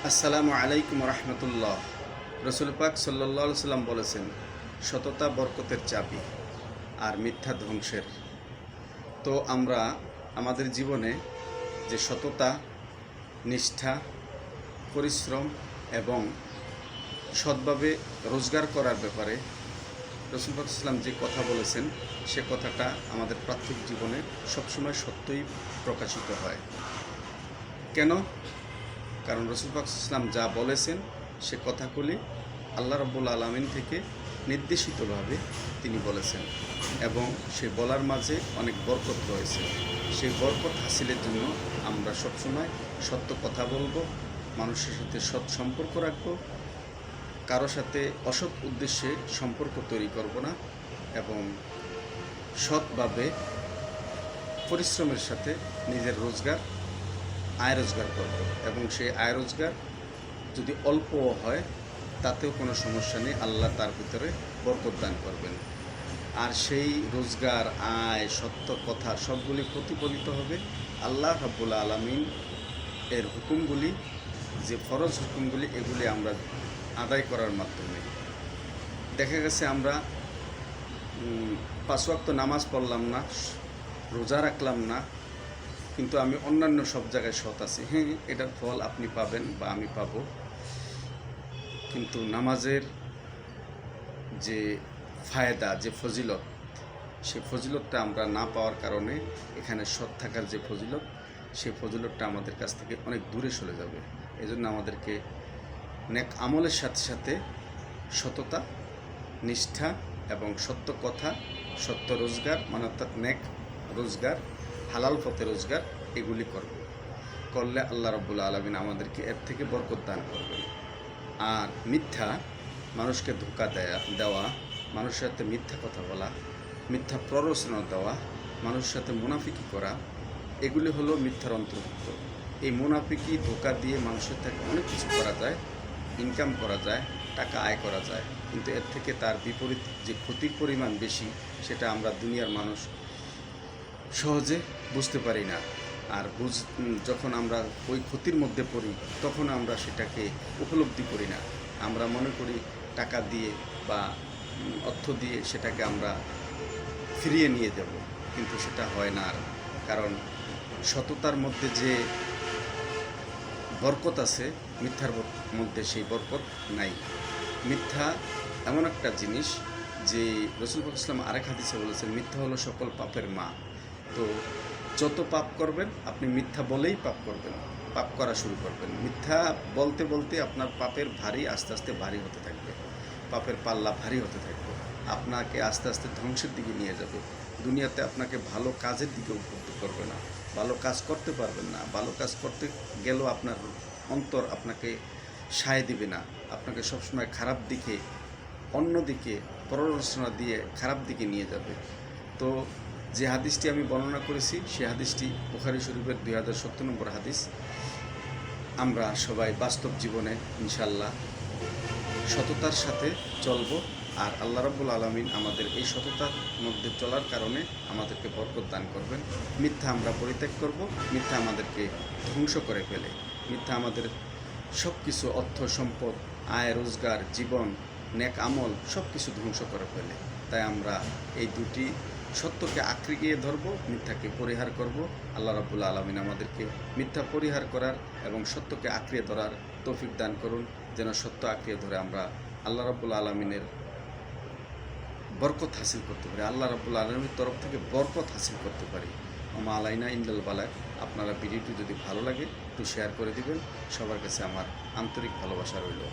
আসসালামু আলাইকুম রহমতুল্লাহ। রসুল পাক সাল্লাল্লাহু আলাইহি সাল্লাম বলেছেন, সততা বরকতের চাবি আর মিথ্যা ধ্বংসের। তো আমরা আমাদের জীবনে যে সততা, নিষ্ঠা, পরিশ্রম এবং সৎভাবে রোজগার করার ব্যাপারে রসুল পাক সাল্লাম যে কথা বলেছেন, সে কথাটা আমাদের প্রাত্যহিক জীবনে সবসময় সত্যই প্রকাশিত হয়। কেন? কারণ রসুল পাক ইসলাম যা বলেছেন সে কথাগুলি আল্লাহ রাব্বুল আলামিন থেকে নির্দেশিতভাবে তিনি বলেছেন এবং সে বলার মাঝে অনেক বরকত রয়েছে। সেই বরকত হাসিলের জন্য আমরা সবসময় সত্য কথা বলবো, মানুষের সাথে সৎ সম্পর্ক রাখবো, কারো সাথে অসৎ উদ্দেশ্যে সম্পর্ক তৈরি করব না এবং সৎভাবে পরিশ্রমের সাথে নিজের আয় রোজগার করব এবং সেই আয় রোজগার যদি অল্পও হয় তাতেও কোনো সমস্যা নেই, আল্লাহ তার ভিতরে বরকত দান করবেন। আর সেই রোজগার, আয়, সত্য কথা সবগুলি প্রতিফলিত হবে আল্লাহ রাব্বুল আলামিন এর হুকুমগুলি, যে ফরজ হুকুমগুলি, এগুলি আমরা আদায় করার মাধ্যমে। দেখা গেছে আমরা 5 ওয়াক্ত নামাজ পড়লাম না, রোজা রাখলাম না, কিন্তু আমি অন্যান্য সব জায়গায় সৎ আছি। হ্যাঁ, এটার ফল আপনি পাবেন বা আমি পাব, কিন্তু নামাজের যে ফায়দা, যে ফজিলত, সে ফজিলতটা আমরা না পাওয়ার কারণে এখানে সৎ থাকার যে ফজিলত, সে ফজিলতটা আমাদের কাছ থেকে অনেক দূরে সরে যাবে। এজন্য আমাদেরকে নেক আমলের সাথে সাথে সততা, নিষ্ঠা এবং সত্য কথা, সত্য রোজগার, মানে অর্থাৎ নেক রোজগার, হালাল পথে রোজগার, এগুলি করলে আল্লাহ রাব্বুল আলামিন আমাদেরকে এর থেকে বরকত দান করবেন। আর মিথ্যা, মানুষকে ধোঁকা দেওয়া, মানুষের সাথে মিথ্যা কথা বলা, মিথ্যা প্ররোচনা দেওয়া, মানুষের সাথে মুনাফিকি করা, এগুলি হলো মিথ্যার অন্তর্ভুক্ত। এই মুনাফিকি, ধোঁকা দিয়ে মানুষের থেকে অনেক কিছু করা যায়, ইনকাম করা যায়, টাকা আয় করা যায়, কিন্তু এর থেকে তার বিপরীত যে ক্ষতির পরিমাণ বেশি, সেটা আমরা দুনিয়ার মানুষ সহজে বুঝতে পারি না। আর যখন আমরা ওই ক্ষতির মধ্যে পড়ি, তখন আমরা সেটাকে উপলব্ধি করি না। আমরা মনে করি টাকা দিয়ে বা অর্থ দিয়ে সেটাকে আমরা ফিরিয়ে নিয়ে যাব, কিন্তু সেটা হয় না। আর কারণ সততার মধ্যে যে বরকত আছে, মিথ্যার মধ্যে সেই বরকত নাই। মিথ্যা এমন একটা জিনিস যে রসুল পাক ইসলাম আরেক হাদিসে বলেছেন, মিথ্যা হলো সকল পাপের মা। তো যত পাপ করবেন, আপনি মিথ্যা বলেই পাপ করা শুরু করবেন। মিথ্যা বলতে বলতে আপনার পাপের ভারী আস্তে আস্তে ভারী হতে থাকবে, পাপের পাল্লা ভারী হতে থাকবে, আপনাকে আস্তে আস্তে ধ্বংসের দিকে নিয়ে যাবে। দুনিয়াতে আপনাকে ভালো কাজের দিকে উদ্বুদ্ধ করবে না, ভালো কাজ করতে পারবেন না, ভালো কাজ করতে গেলেও আপনার অন্তর আপনাকে সায় দিবে না, আপনাকে সবসময় খারাপ দিকে, অন্যদিকে প্ররোচনা দিয়ে খারাপ দিকে নিয়ে যাবে। তো যে হাদিসটি আমি বর্ণনা করেছি, সে হাদিসটি বুখারী শরীফের 2070 নম্বর হাদিস। আমরা সবাই বাস্তব জীবনে ইনশাল্লাহ সততার সাথে চলব, আর আল্লাহ রাব্বুল আলামিন আমাদের এই সততার মধ্যে চলার কারণে আমাদেরকে বরকত দান করবেন। মিথ্যা আমরা পরিত্যাগ করব, মিথ্যা আমাদেরকে ধ্বংস করে ফেলে, মিথ্যা আমাদের সব কিছু, অর্থ সম্পদ, আয় রোজগার, জীবন, নেক আমল সব কিছু ধ্বংস করে ফেলে। তাই আমরা এই দুটি সত্যকে আঁকড়ে গিয়ে ধরবো, মিথ্যাকে পরিহার করব। আল্লাহ রাব্বুল আলামিন আমাদেরকে মিথ্যা পরিহার করার এবং সত্যকে আঁকড়ে ধরার তৌফিক দান করুন, যেন সত্য আঁকড়ে ধরে আমরা আল্লাহ রাব্বুল আলামিনের বরকত হাসিল করতে পারি, আল্লাহ রাব্বুল আলামিনের তরফ থেকে বরকত হাসিল করতে পারি। ওমা আলাইনা ইল্লাল বালাগ। আপনারা ভিডিওটি যদি ভালো লাগে একটু শেয়ার করে দিবেন। সবার কাছে আমার আন্তরিক ভালোবাসা রইল।